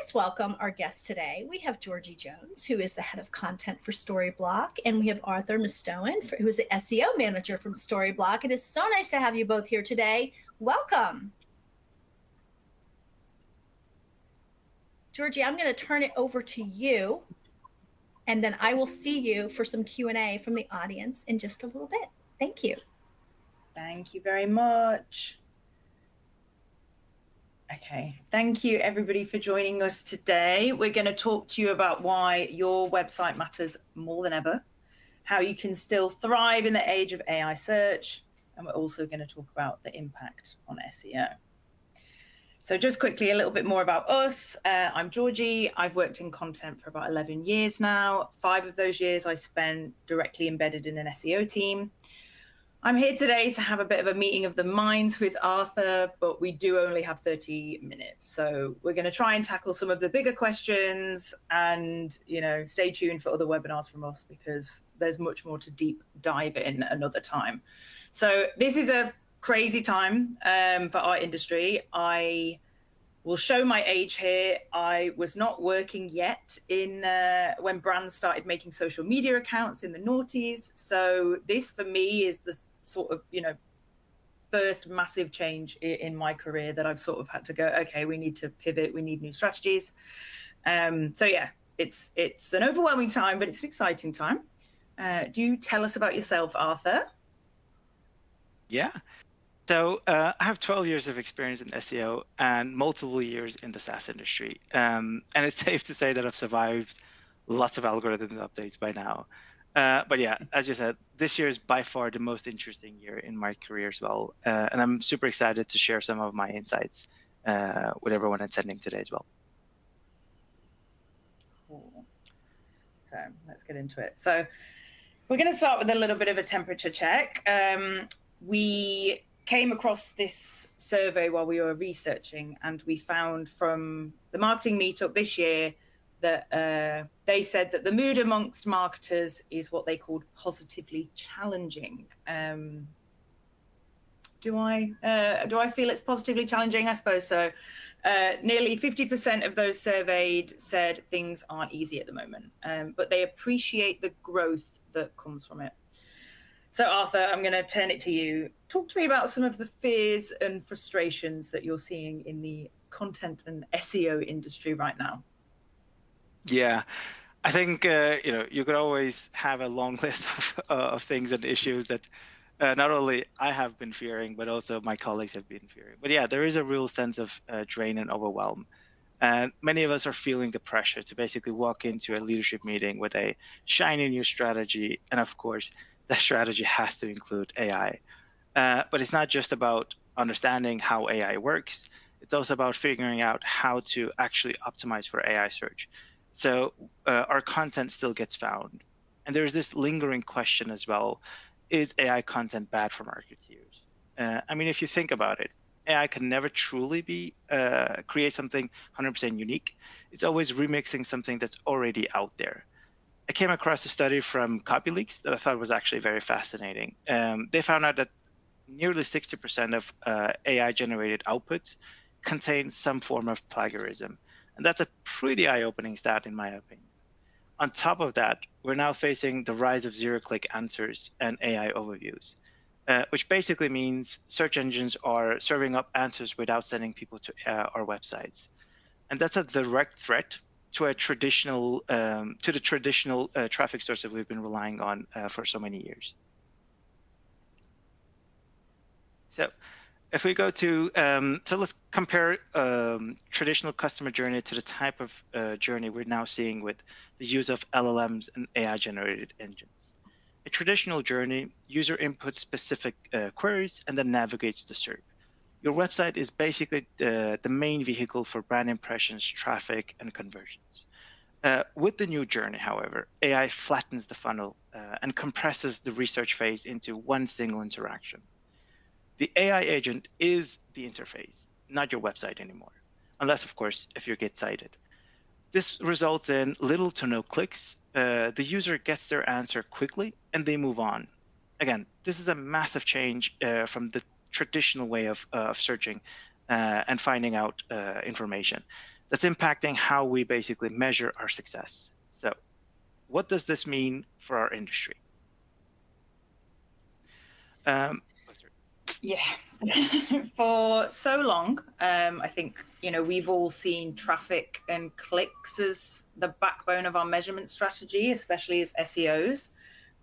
Please welcome our guest today. We have Georgie Jones, who is the head of content for Storyblock, and we have Arthur Mistowen, who is the SEO manager from Storyblock. It is so nice to have you both here today. Welcome. Georgie, I'm going to turn it over to you, and then I will see you for some Q&A from the audience in just a little bit. Thank you. Thank you very much. Okay, thank you everybody for joining us today. We're going to talk to you about why your website matters more than ever, how you can still thrive in the age of AI search, and we're also going to talk about the impact on SEO. So just quickly, a little bit more about us. I'm Georgie. I've worked in content for about 11 years now. 5 of those years I spent directly embedded in an SEO team. I'm here today to have a bit of a meeting of the minds with Arthur, but we do only have 30 minutes. So we're going to try and tackle some of the bigger questions and, stay tuned for other webinars from us because there's much more to deep dive in another time. So this is a crazy time for our industry. I will show my age here. I was not working yet when brands started making social media accounts in the noughties. So this for me is the sort of, first massive change in my career that I've sort of had to go, okay, we need to pivot. We need new strategies. So yeah, it's an overwhelming time, but it's an exciting time. Do you tell us about yourself, Arthur? Yeah. So I have 12 years of experience in SEO and multiple years in the SaaS industry. And it's safe to say that I've survived lots of algorithm updates by now. But yeah, as you said, this year is by far the most interesting year in my career as well. And I'm super excited to share some of my insights with everyone attending today as well. Cool. So let's get into it. So we're going to start with a little bit of a temperature check. We came across this survey while we were researching, and we found from the marketing meetup this year that they said that the mood amongst marketers is what they called positively challenging. Do I feel it's positively challenging? I suppose so. Nearly 50% of those surveyed said things aren't easy at the moment, but they appreciate the growth that comes from it. So Arthur, I'm going to turn it to you. Talk to me about some of the fears and frustrations that you're seeing in the content and SEO industry right now. Yeah, I think you could always have a long list of things and issues that not only I have been fearing, but also my colleagues have been fearing. But yeah, there is a real sense of drain and overwhelm. And many of us are feeling the pressure to basically walk into a leadership meeting with a shiny new strategy. And of course, that strategy has to include AI. But it's not just about understanding how AI works. It's also about figuring out how to actually optimize for AI search. So our content still gets found. And there's this lingering question as well, is AI content bad for marketeers? I mean, if you think about it, AI can never truly create something 100% unique. It's always remixing something that's already out there. I came across a study from CopyLeaks that I thought was actually very fascinating. They found out that nearly 60% of AI-generated outputs contain some form of plagiarism. And that's a pretty eye-opening stat, in my opinion. On top of that, we're now facing the rise of zero-click answers and AI overviews, which basically means search engines are serving up answers without sending people to our websites. And that's a direct threat to the traditional traffic source that we've been relying on for so many years. So if we go to, so let's compare traditional customer journey to the type of journey we're now seeing with the use of LLMs and AI-generated engines. A traditional journey, user inputs specific queries and then navigates the SERP. Your website is basically the main vehicle for brand impressions, traffic, and conversions. With the new journey, however, AI flattens the funnel and compresses the research phase into one single interaction. The AI agent is the interface, not your website anymore, unless, of course, if you get cited. This results in little to no clicks. The user gets their answer quickly, and they move on. Again, this is a massive change from the traditional way of searching and finding out information. that's impacting how we basically measure our success. So what does this mean for our industry? Yeah, for so long, I think, we've all seen traffic and clicks as the backbone of our measurement strategy, especially as SEOs.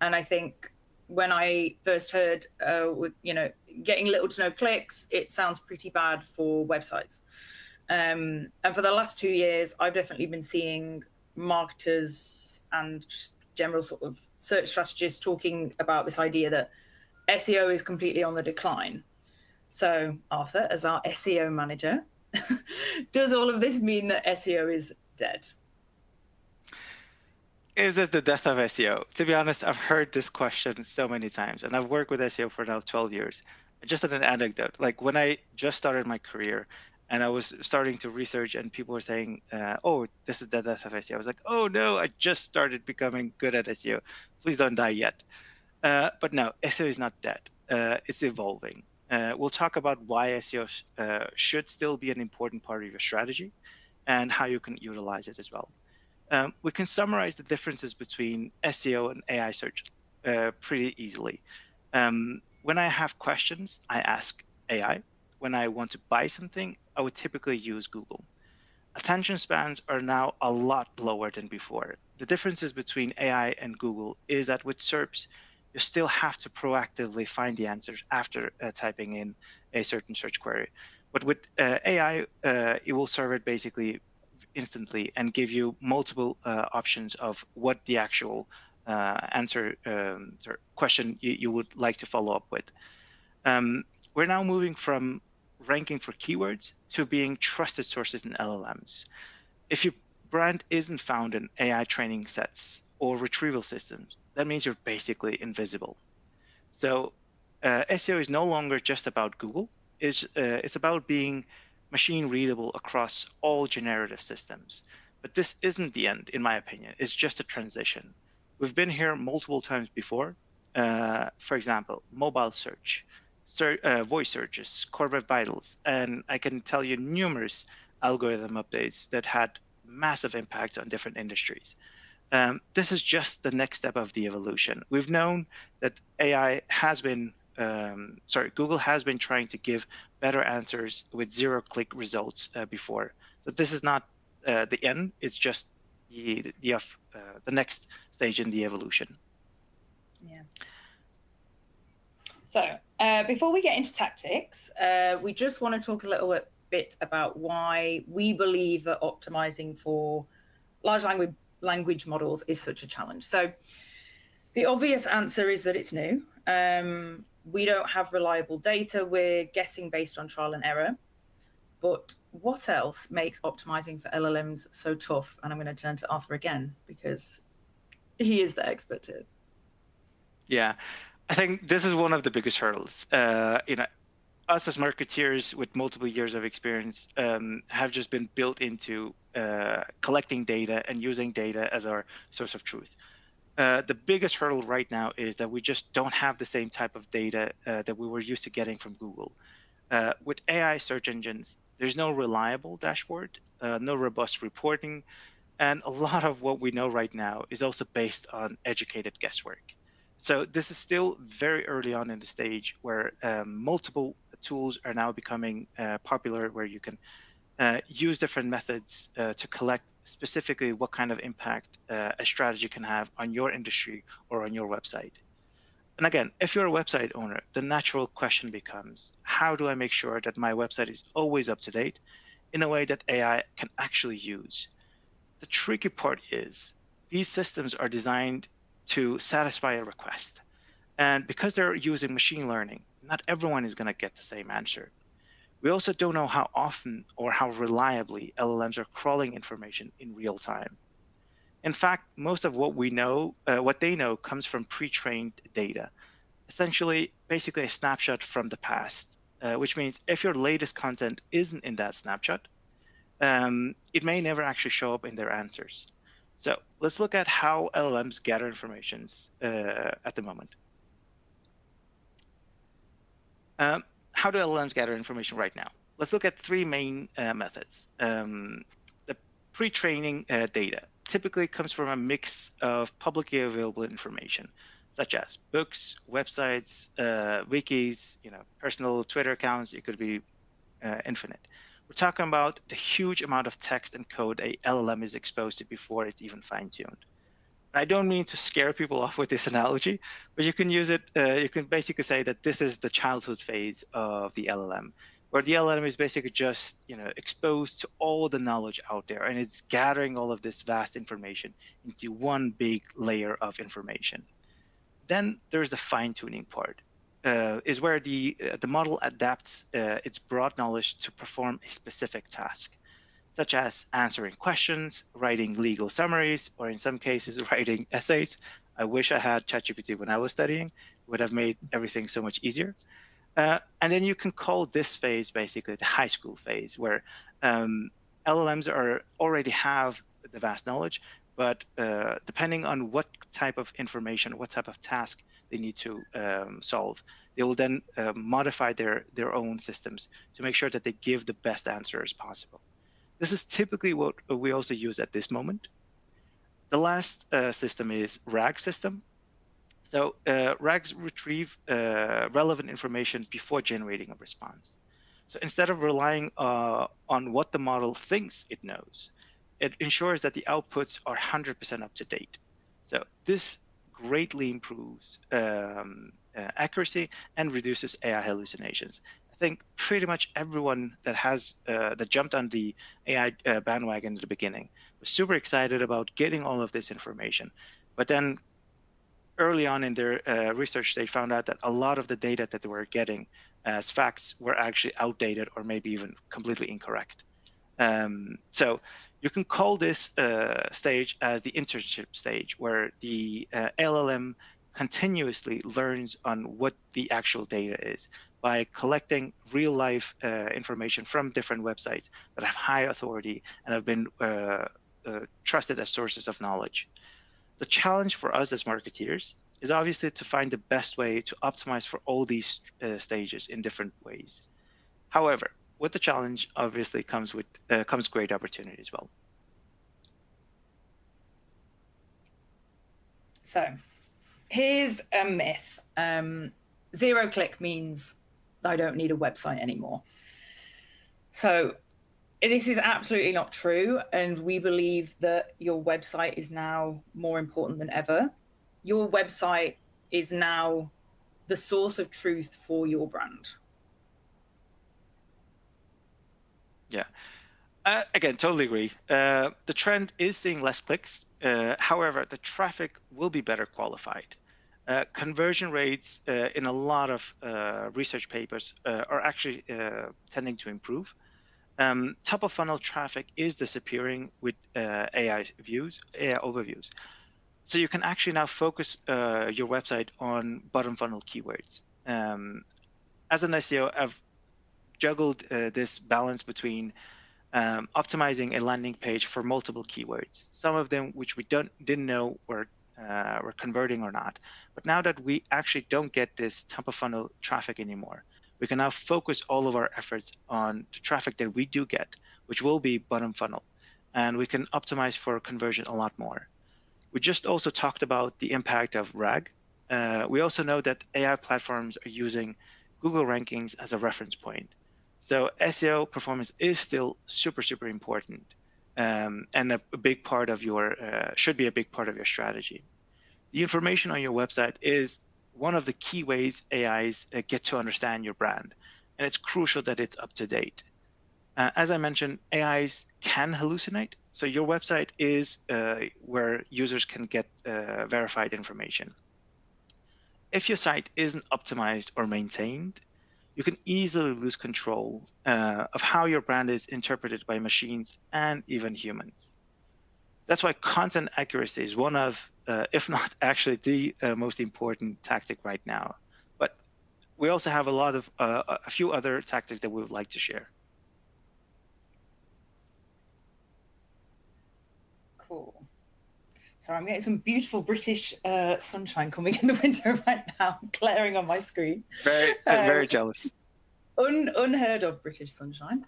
And I think when I first heard, getting little to no clicks, it sounds pretty bad for websites. And for the last 2 years, I've definitely been seeing marketers and just general sort of search strategists talking about this idea that SEO is completely on the decline. So, Arthur, as our SEO manager, does all of this mean that SEO is dead? Is this the death of SEO? To be honest, I've heard this question so many times, and I've worked with SEO for now 12 years. Just an anecdote, like when I just started my career and I was starting to research and people were saying, oh, this is the death of SEO. I was like, oh no, I just started becoming good at SEO. Please don't die yet. But no, SEO is not dead. It's evolving. We'll talk about why SEO should still be an important part of your strategy and how you can utilize it as well. We can summarize the differences between SEO and AI search pretty easily. When I have questions, I ask AI. When I want to buy something, I would typically use Google. Attention spans are now a lot lower than before. The differences between AI and Google is that with SERPs, you still have to proactively find the answers after typing in a certain search query. But with AI, it will serve it basically instantly and give you multiple options of what the actual answer question you would like to follow up with. We're now moving from ranking for keywords to being trusted sources in LLMs. If your brand isn't found in AI training sets or retrieval systems, that means you're basically invisible. So SEO is no longer just about Google. It's about being machine readable across all generative systems. But this isn't the end, in my opinion. It's just a transition. We've been here multiple times before. For example, mobile search, voice searches, Core Web Vitals, and I can tell you numerous algorithm updates that had massive impact on different industries. This is just the next step of the evolution. We've known that Google has been trying to give better answers with zero-click results before. So this is not the end. It's just the next stage in the evolution. Yeah. So before we get into tactics, we just want to talk a little bit about why we believe that optimizing for large language models is such a challenge. So the obvious answer is that it's new. We don't have reliable data. We're guessing based on trial and error. But what else makes optimizing for LLMs so tough? And I'm going to turn to Arthur again because he is the expert here. Yeah, I think this is one of the biggest hurdles. Us as marketeers with multiple years of experience have just been built into collecting data and using data as our source of truth. The biggest hurdle right now is that we just don't have the same type of data that we were used to getting from Google. With AI search engines, there's no reliable dashboard, no robust reporting, and a lot of what we know right now is also based on educated guesswork. So this is still very early on in the stage where multiple tools are now becoming popular, where you can use different methods to collect specifically what kind of impact a strategy can have on your industry or on your website. And again, if you're a website owner, the natural question becomes, how do I make sure that my website is always up to date in a way that AI can actually use? The tricky part is these systems are designed to satisfy a request. And because they're using machine learning, not everyone is going to get the same answer. We also don't know how often or how reliably LLMs are crawling information in real time. In fact, most of what we know, what they know, comes from pre-trained data, essentially, basically a snapshot from the past, which means if your latest content isn't in that snapshot, it may never actually show up in their answers. So let's look at how LLMs gather information at the moment. How do LLMs gather information right now? Let's look at three main methods. pre-training data typically comes from a mix of publicly available information, such as books, websites, wikis, personal Twitter accounts. It could be infinite. We're talking about the huge amount of text and code a LLM is exposed to before it's even fine-tuned. I don't mean to scare people off with this analogy, but you can use it. You can basically say that this is the childhood phase of the LLM, where the LLM is basically just exposed to all the knowledge out there, and it's gathering all of this vast information into one big layer of information. Then there's the fine-tuning part, is where the model adapts its broad knowledge to perform a specific task, such as answering questions, writing legal summaries, or in some cases, writing essays. I wish I had ChatGPT when I was studying. It would have made everything so much easier. And then you can call this phase basically the high school phase, where LLMs already have the vast knowledge, but depending on what type of information, what type of task they need to solve, they will then modify their own systems to make sure that they give the best answers possible. This is typically what we also use at this moment. The last system is RAG system. So RAGs retrieve relevant information before generating a response. So instead of relying on what the model thinks it knows, it ensures that the outputs are 100% up to date. So this greatly improves accuracy and reduces AI hallucinations. I think pretty much everyone that jumped on the AI bandwagon at the beginning was super excited about getting all of this information. But then early on in their research, they found out that a lot of the data that they were getting as facts were actually outdated or maybe even completely incorrect. So you can call this stage as the internship stage, where the LLM continuously learns on what the actual data is by collecting real life information from different websites that have high authority and have been trusted as sources of knowledge. The challenge for us as marketeers is obviously to find the best way to optimize for all these stages in different ways. However, with the challenge obviously comes great opportunity as well. So here's a myth. Zero click means I don't need a website anymore. So this is absolutely not true. And we believe that your website is now more important than ever. Your website is now the source of truth for your brand. Yeah. Again, totally agree. The trend is seeing less clicks. However, the traffic will be better qualified. Conversion rates in a lot of research papers are actually tending to improve. Top of funnel traffic is disappearing with AI overviews. So you can actually now focus your website on bottom funnel keywords. As an SEO, I've juggled this balance between optimizing a landing page for multiple keywords, some of them which we didn't know were converting or not. But now that we actually don't get this top of funnel traffic anymore, we can now focus all of our efforts on the traffic that we do get, which will be bottom funnel, and we can optimize for conversion a lot more. We just also talked about the impact of RAG. We also know that AI platforms are using Google rankings as a reference point. So SEO performance is still super, super important, and a big part of your should be a big part of your strategy. The information on your website is one of the key ways AIs get to understand your brand, and it's crucial that it's up to date. As I mentioned, AIs can hallucinate, so your website is where users can get verified information. If your site isn't optimized or maintained, you can easily lose control of how your brand is interpreted by machines and even humans. That's why content accuracy is one of, if not actually the most important tactic right now. But we also have a few other tactics that we would like to share. Cool. So I'm getting some beautiful British sunshine coming in the window right now, glaring on my screen. Very jealous. Unheard of British sunshine.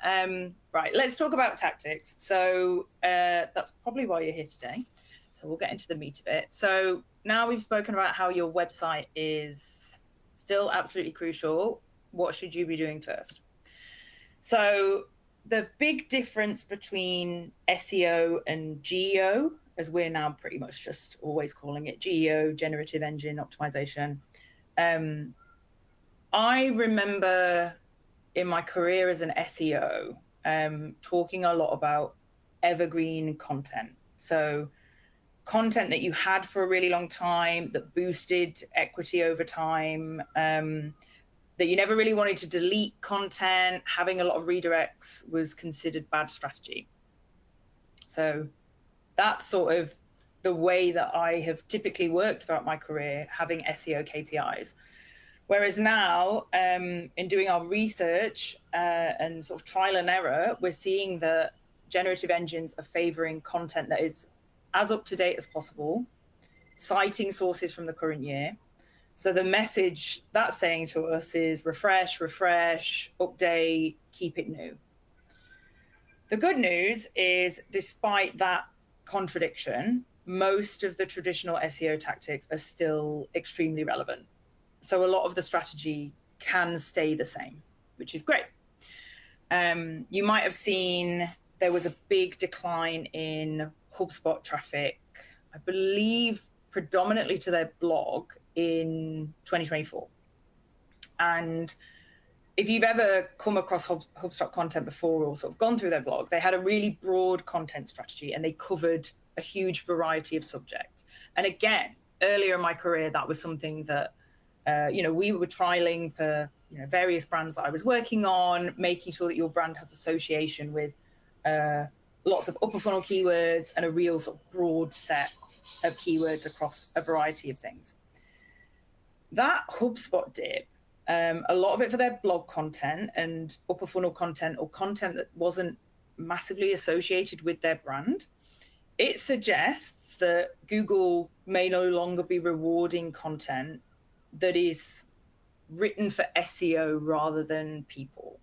Right, let's talk about tactics. So that's probably why you're here today. So we'll get into the meat of it. So now we've spoken about how your website is still absolutely crucial. What should you be doing first? So the big difference between SEO and GEO, as we're now pretty much just always calling it GEO, generative engine optimization. I remember in my career as an SEO, talking a lot about evergreen content. So content that you had for a really long time, that boosted equity over time, that you never really wanted to delete content. Having a lot of redirects was considered bad strategy. So that's sort of the way that I have typically worked throughout my career, having SEO KPIs. Whereas now, in doing our research and sort of trial and error, we're seeing that generative engines are favoring content that is as up to date as possible, citing sources from the current year. So the message that's saying to us is refresh, update, keep it new. The good news is, despite that contradiction, most of the traditional SEO tactics are still extremely relevant. So a lot of the strategy can stay the same, which is great. You might have seen there was a big decline in HubSpot traffic, I believe predominantly to their blog in 2024. And if you've ever come across HubSpot content before or sort of gone through their blog, they had a really broad content strategy and they covered a huge variety of subjects. And again, earlier in my career, that was something that we were trialing for various brands that I was working on, making sure that your brand has association with lots of upper funnel keywords and a real sort of broad set of keywords across a variety of things. That HubSpot dip, a lot of it for their blog content and upper funnel content, or content that wasn't massively associated with their brand. It suggests that Google may no longer be rewarding content that is written for SEO rather than people,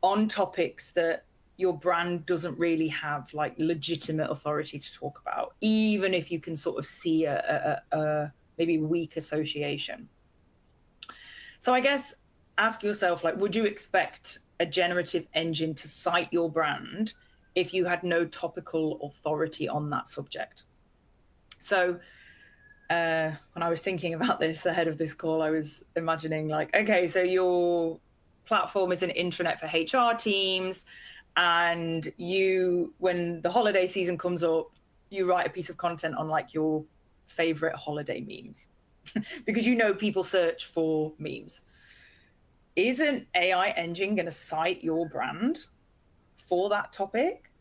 on topics that your brand doesn't really have like legitimate authority to talk about, even if you can sort of see a maybe weak association. So I guess ask yourself, like, would you expect a generative engine to cite your brand if you had no topical authority on that subject? So when I was thinking about this ahead of this call, I was imagining like, okay, so your platform is an intranet for HR teams, and when the holiday season comes up, you write a piece of content on like your favorite holiday memes because people search for memes. Is an AI engine going to cite your brand for that topic?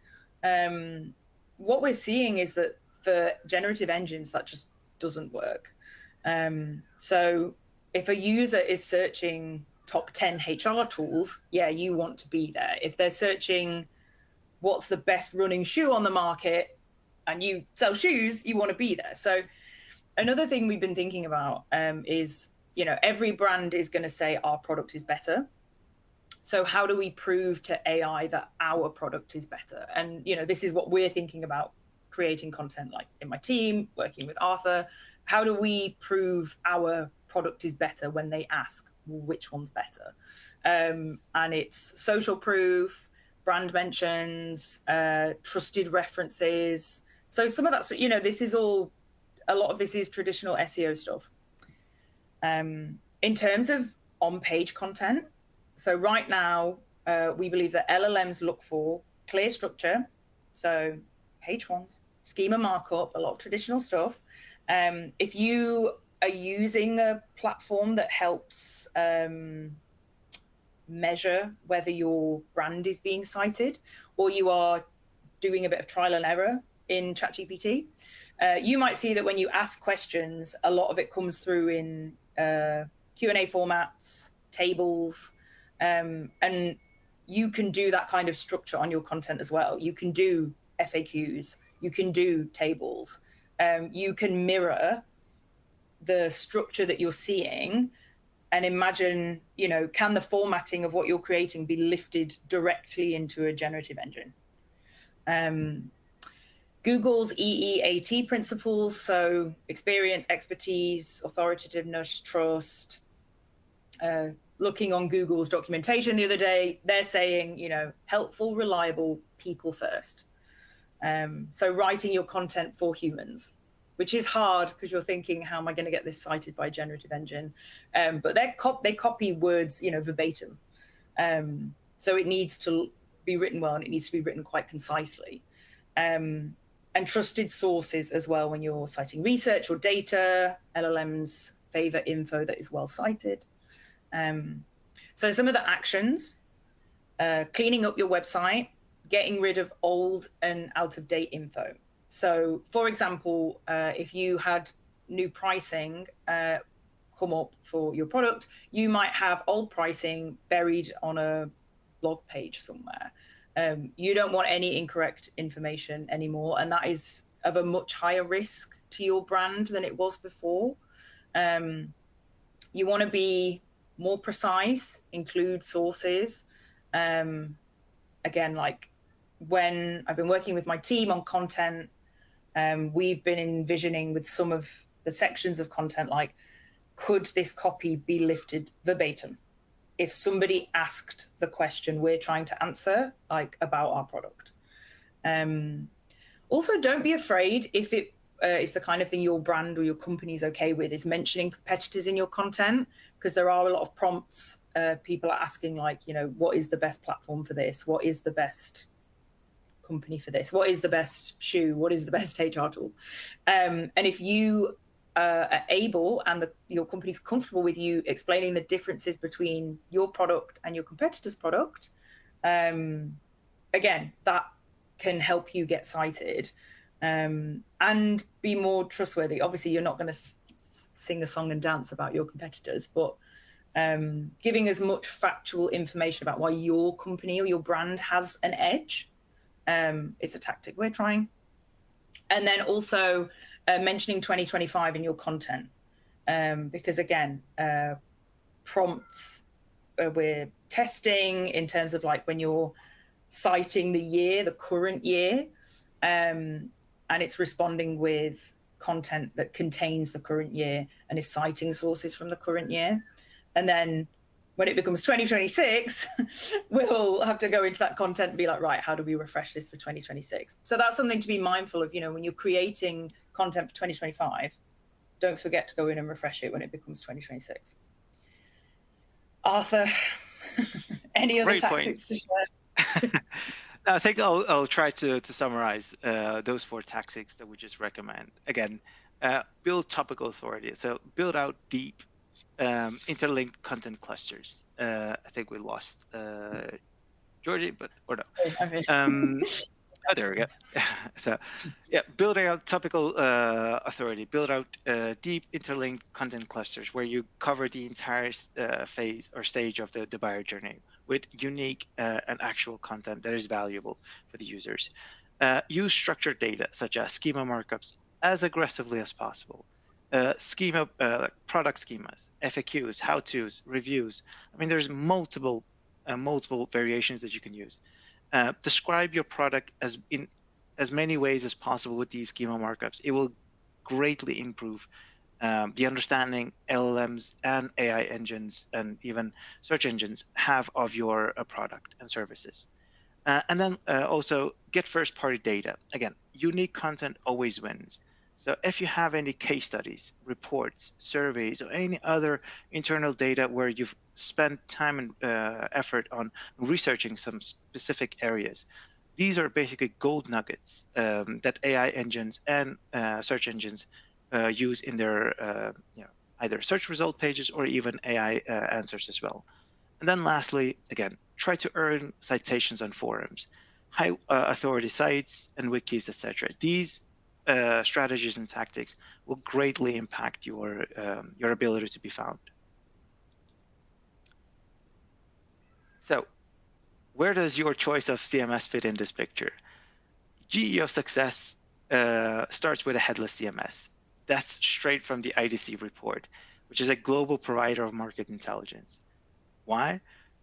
What we're seeing is that for generative engines, that just doesn't work. So if a user is searching top 10 HR tools, you want to be there. If they're searching what's the best running shoe on the market and you sell shoes, you want to be there. So another thing we've been thinking about is, every brand is going to say our product is better. So how do we prove to AI that our product is better? And, this is what we're thinking about creating content like in my team, working with Arthur. How do we prove our product is better when they ask which one's better? And it's social proof, brand mentions, trusted references. So some of that, this is all, a lot of this is traditional SEO stuff. In terms of on-page content, so right now, we believe that LLMs look for clear structure, so H1s, schema markup, a lot of traditional stuff. If you are using a platform that helps measure whether your brand is being cited, or you are doing a bit of trial and error in ChatGPT, you might see that when you ask questions, a lot of it comes through in Q&A formats, tables, and you can do that kind of structure on your content as well. You can do FAQs, you can do tables, you can mirror the structure that you're seeing and imagine, can the formatting of what you're creating be lifted directly into a generative engine? Google's EEAT principles, so experience, expertise, authoritativeness, trust. Looking on Google's documentation the other day, they're saying, helpful, reliable, people first. So writing your content for humans, which is hard because you're thinking, how am I going to get this cited by a generative engine? But they copy words, verbatim. So it needs to be written well, and it needs to be written quite concisely. And trusted sources as well when you're citing research or data. LLMs favor info that is well cited. So some of the actions, cleaning up your website, getting rid of old and out-of-date info. So, for example, if you had new pricing come up for your product, you might have old pricing buried on a blog page somewhere. You don't want any incorrect information anymore, and that is of a much higher risk to your brand than it was before. You want to be more precise, include sources. Again, like when I've been working with my team on content, we've been envisioning with some of the sections of content, like, could this copy be lifted verbatim? If somebody asked the question we're trying to answer, like about our product. Also, don't be afraid if it is the kind of thing your brand or your company is okay with, is mentioning competitors in your content, because there are a lot of prompts. People are asking, like, what is the best platform for this? What is the best company for this? What is the best shoe? What is the best HR tool? And if you are able and your company's comfortable with you explaining the differences between your product and your competitor's product, again, that can help you get cited and be more trustworthy. Obviously, you're not going to sing a song and dance about your competitors, but giving as much factual information about why your company or your brand has an edge is a tactic we're trying. And then also mentioning 2025 in your content, because again, prompts we're testing in terms of, like, when you're citing the current year, and it's responding with content that contains the current year and is citing sources from the current year. And then when it becomes 2026, we'll have to go into that content and be like, right, how do we refresh this for 2026? So that's something to be mindful of, when you're creating content for 2025, don't forget to go in and refresh it when it becomes 2026. Arthur, any other tactics to share? I think I'll try to summarize those 4 tactics that we just recommend. Again, build topical authority. So build out deep interlinked content clusters. I think we lost Georgie, or no. Oh, there we go. So, yeah, building out topical authority, build out deep interlinked content clusters where you cover the entire phase or stage of the buyer journey with unique and actual content that is valuable for the users. Use structured data such as schema markups as aggressively as possible. Product schemas, FAQs, how-tos, reviews. I mean, there's multiple variations that you can use. Describe your product in as many ways as possible with these schema markups. It will greatly improve the understanding LLMs and AI engines and even search engines have of your product and services. And then also get first-party data. Again, unique content always wins. So if you have any case studies, reports, surveys, or any other internal data where you've spent time and effort on researching some specific areas, these are basically gold nuggets that AI engines and search engines use in their either search result pages or even AI answers as well. And then lastly, again, try to earn citations on forums, high authority sites and wikis, etc. These strategies and tactics will greatly impact your ability to be found. So, where does your choice of CMS fit in this picture? GE of success starts with a headless CMS. That's straight from the IDC report, which is a global provider of market intelligence. Why?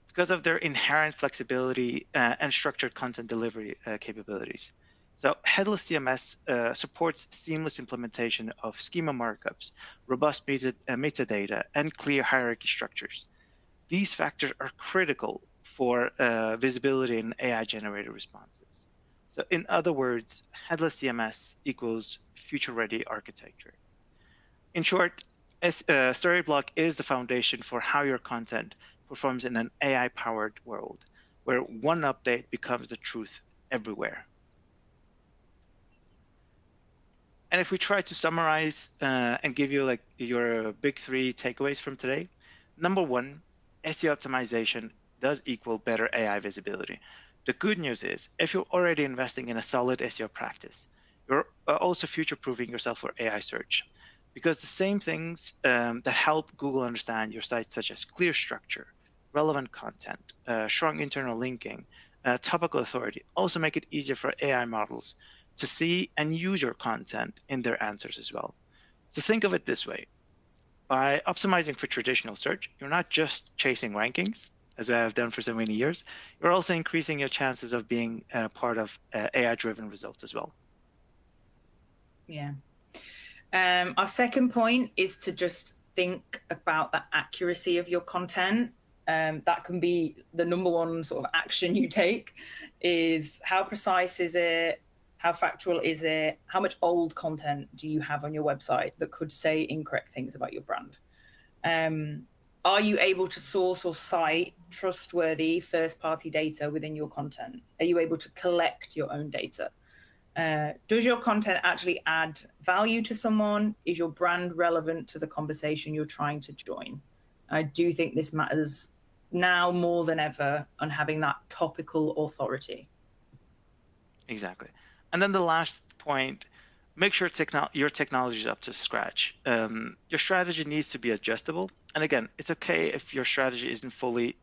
Because of their inherent flexibility and structured content delivery capabilities. So Headless CMS supports seamless implementation of schema markups, robust metadata, and clear hierarchy structures. These factors are critical for visibility in AI-generated responses. So in other words, Headless CMS equals future-ready architecture. In short, Storyblock is the foundation for how your content performs in an AI-powered world, where one update becomes the truth everywhere. And if we try to summarize and give you like your big 3 takeaways from today, number 1, SEO optimization does equal better AI visibility. The good news is, if you're already investing in a solid SEO practice, you're also future-proofing yourself for AI search, because the same things that help Google understand your site, such as clear structure, relevant content, strong internal linking, topical authority, also make it easier for AI models to see and use your content in their answers as well. So think of it this way. By optimizing for traditional search, you're not just chasing rankings, as I have done for so many years, you're also increasing your chances of being part of AI-driven results as well. Yeah. Our second point is to just think about the accuracy of your content. That can be the number 1 sort of action you take, is how precise is it? How factual is it? How much old content do you have on your website that could say incorrect things about your brand? Are you able to source or cite trustworthy first-party data within your content? Are you able to collect your own data? Does your content actually add value to someone? Is your brand relevant to the conversation you're trying to join? I do think this matters now more than ever on having that topical authority. Exactly. And then the last point, make sure your technology is up to scratch. Your strategy needs to be adjustable. And again, it's okay if your strategy isn't fully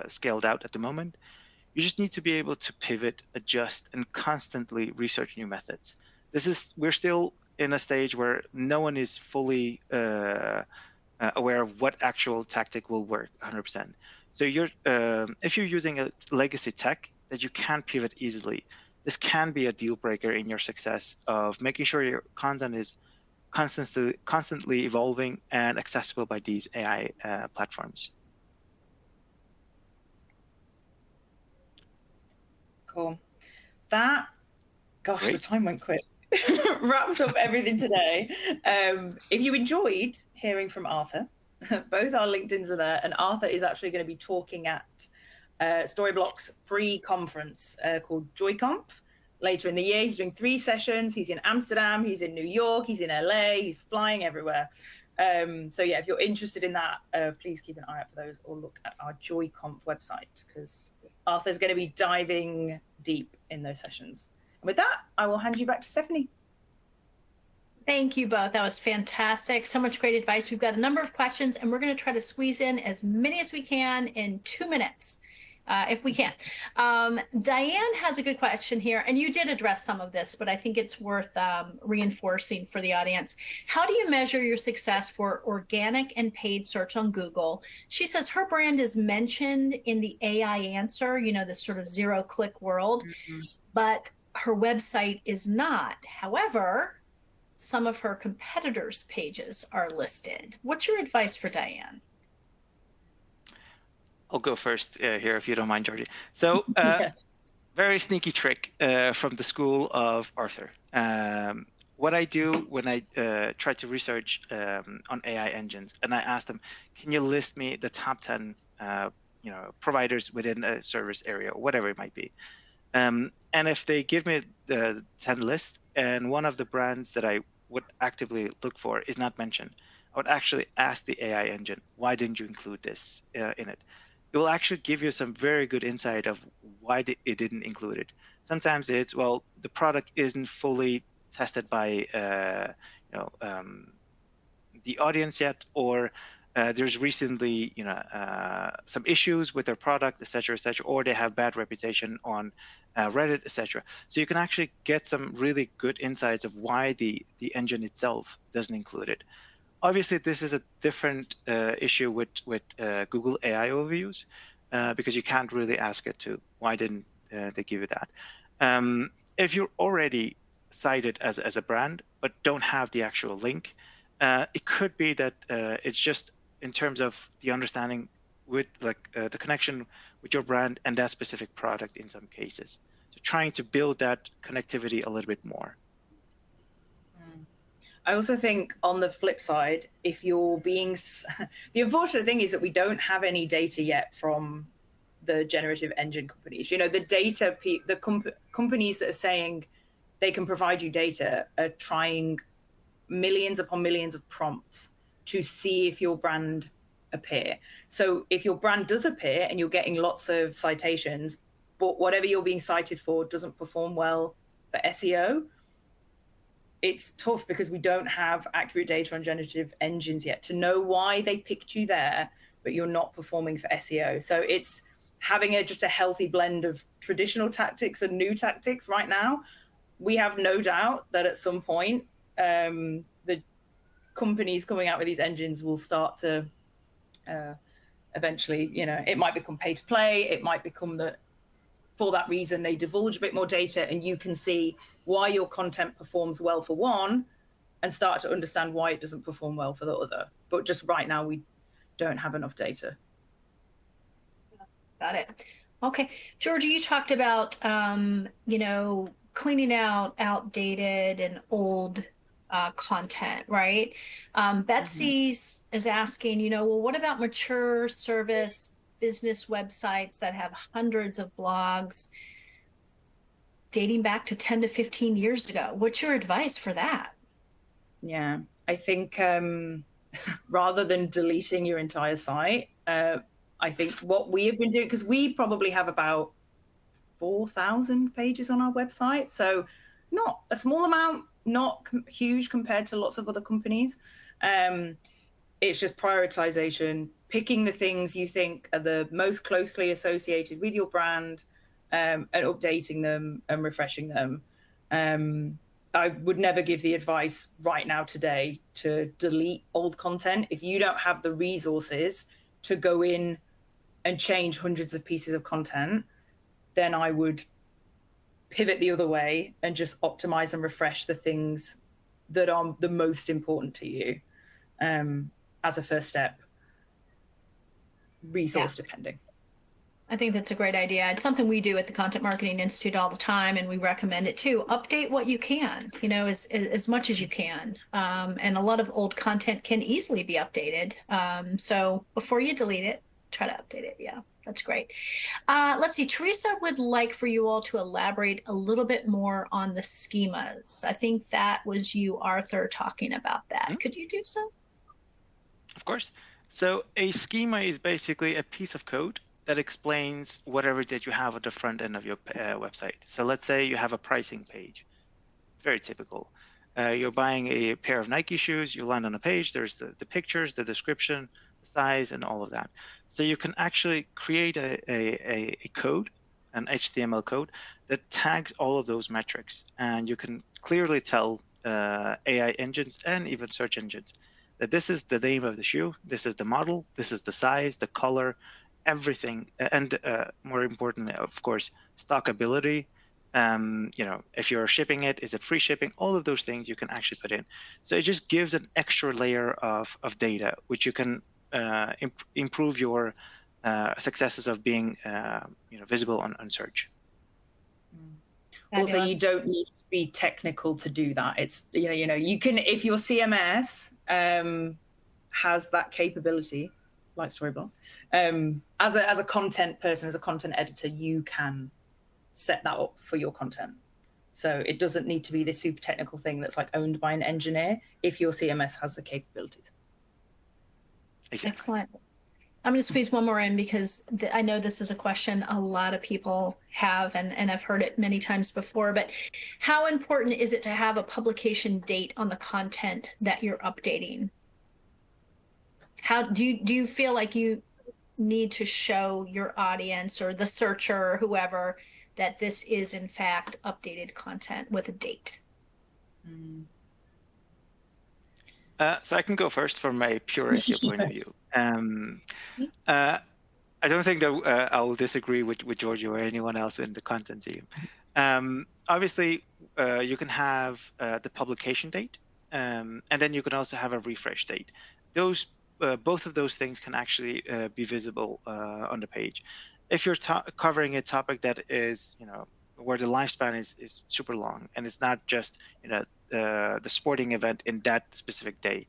scaled out at the moment. You just need to be able to pivot, adjust, and constantly research new methods. We're still in a stage where no one is fully aware of what actual tactic will work 100%. So if you're using a legacy tech that you can't pivot easily, this can be a deal breaker in your success of making sure your content is constantly evolving and accessible by these AI platforms. Cool. That, gosh, Great. The time went quick. Wraps up everything today. If you enjoyed hearing from Arthur, both our LinkedIns are there, and Arthur is actually going to be talking at Storyblock's free conference called JoyConf later in the year. He's doing 3 sessions. He's in Amsterdam, he's in New York, he's in LA, he's flying everywhere. So yeah, if you're interested in that, please keep an eye out for those, or look at our JoyConf website, because Arthur's going to be diving deep in those sessions. And with that, I will hand you back to Stephanie. Thank you both. That was fantastic. So much great advice. We've got a number of questions, and we're going to try to squeeze in as many as we can in 2 minutes, if we can. Diane has a good question here, and you did address some of this, but I think it's worth reinforcing for the audience. How do you measure your success for organic and paid search on Google? She says her brand is mentioned in the AI answer, you know, this sort of zero-click world, but her website is not. However, some of her competitors' pages are listed. What's your advice for Diane? I'll go first here, if you don't mind, Georgie. So, very sneaky trick from the school of Arthur. What I do when I try to research on AI engines, and I ask them, can you list me the top 10 providers within a service area, or whatever it might be. And if they give me the 10 list, and one of the brands that I would actively look for is not mentioned, I would actually ask the AI engine, why didn't you include this in it? It will actually give you some very good insight of why it didn't include it. Sometimes it's, well, the product isn't fully tested by the audience yet, or there's recently some issues with their product, etc., or they have bad reputation on Reddit, etc. So you can actually get some really good insights of why the engine itself doesn't include it. Obviously, this is a different issue with Google AI overviews because you can't really ask it to why didn't they give you that. If you're already cited as a brand but don't have the actual link, it could be that it's just in terms of the understanding with the connection with your brand and that specific product in some cases. So trying to build that connectivity a little bit more. I also think on the flip side, if you're being, the unfortunate thing is that we don't have any data yet from the generative engine companies. You know, the data, companies that are saying they can provide you data are trying millions upon millions of prompts to see if your brand appear. So if your brand does appear and you're getting lots of citations, but whatever you're being cited for doesn't perform well for SEO, it's tough because we don't have accurate data on generative engines yet to know why they picked you there, but you're not performing for SEO. So it's having just a healthy blend of traditional tactics and new tactics right now. We have no doubt that at some point, the companies coming out with these engines will start to eventually, you know, it might become pay to play. It might become that for that reason, they divulge a bit more data and you can see why your content performs well for one and start to understand why it doesn't perform well for the other. But just right now, we don't have enough data. Got it. Okay. Georgie, you talked about, you know, cleaning out outdated and old content, right? Betsy's is asking, you know, well, what about mature service business websites that have hundreds of blogs dating back to 10 to 15 years ago? What's your advice for that? Yeah, I think rather than deleting your entire site, I think what we have been doing, because we probably have about 4,000 pages on our website. So not a small amount, not huge compared to lots of other companies. It's just prioritization, picking the things you think are the most closely associated with your brand, and updating them and refreshing them. I would never give the advice right now today to delete old content. If you don't have the resources to go in and change hundreds of pieces of content, then I would pivot the other way and just optimize and refresh the things that are the most important to you as a first step, resource depending. I think that's a great idea. It's something we do at the Content Marketing Institute all the time, and we recommend it too. Update what you can, you know, as much as you can. And a lot of old content can easily be updated. So before you delete it, try to update it. Yeah, that's great. Let's see. Teresa would like for you all to elaborate a little bit more on the schemas. I think that was you, Arthur, talking about that. Could you do so? Of course. So a schema is basically a piece of code that explains whatever that you have at the front end of your website. So let's say you have a pricing page. Very typical. You're buying a pair of Nike shoes, you land on a page, there's the pictures, the description, the size, and all of that. So you can actually create a code, an HTML code, that tags all of those metrics. And you can clearly tell AI engines and even search engines that this is the name of the shoe, this is the model, this is the size, the color, everything, and more importantly, of course, stockability. You know, if you're shipping it, is it free shipping? All of those things you can actually put in. So it just gives an extra layer of data, which you can improve your successes of being, you know, visible on search. Also, you don't need to be technical to do that. It's, you know, you can, if your CMS has that capability, like Storyblok, as a content person, as a content editor, you can set that up for your content. So it doesn't need to be this super technical thing that's like owned by an engineer if your CMS has the capabilities. Exactly. Excellent. I'm going to squeeze one more in because I know this is a question a lot of people have, and I've heard it many times before, but how important is it to have a publication date on the content that you're updating? How do you feel like you need to show your audience or the searcher or whoever that this is in fact updated content with a date? So I can go first from a pure SEO point of view. I don't think that I will disagree with Georgie or anyone else in the content team. Obviously, you can have the publication date, and then you can also have a refresh date. Those both of those things can actually be visible on the page. If you're covering a topic that is, where the lifespan is super long, and it's not just, the sporting event in that specific day,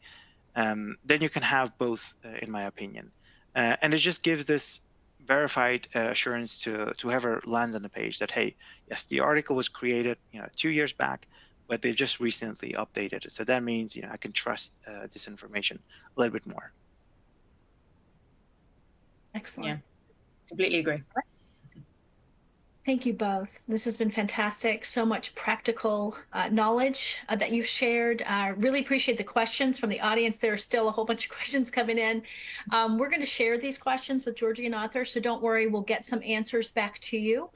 then you can have both, in my opinion. And it just gives this verified assurance to whoever lands on the page that, hey, yes, the article was created 2 years back, but they've just recently updated it. So that means I can trust this information a little bit more. Excellent. Yeah, completely agree. Thank you both. This has been fantastic. So much practical knowledge that you've shared. Really appreciate the questions from the audience. There are still a whole bunch of questions coming in. We're going to share these questions with Georgie and Arthur, so don't worry, we'll get some answers back to you.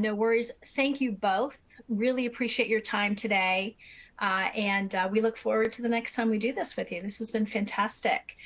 No worries. Thank you both. Really appreciate your time today. And we look forward to the next time we do this with you. This has been fantastic.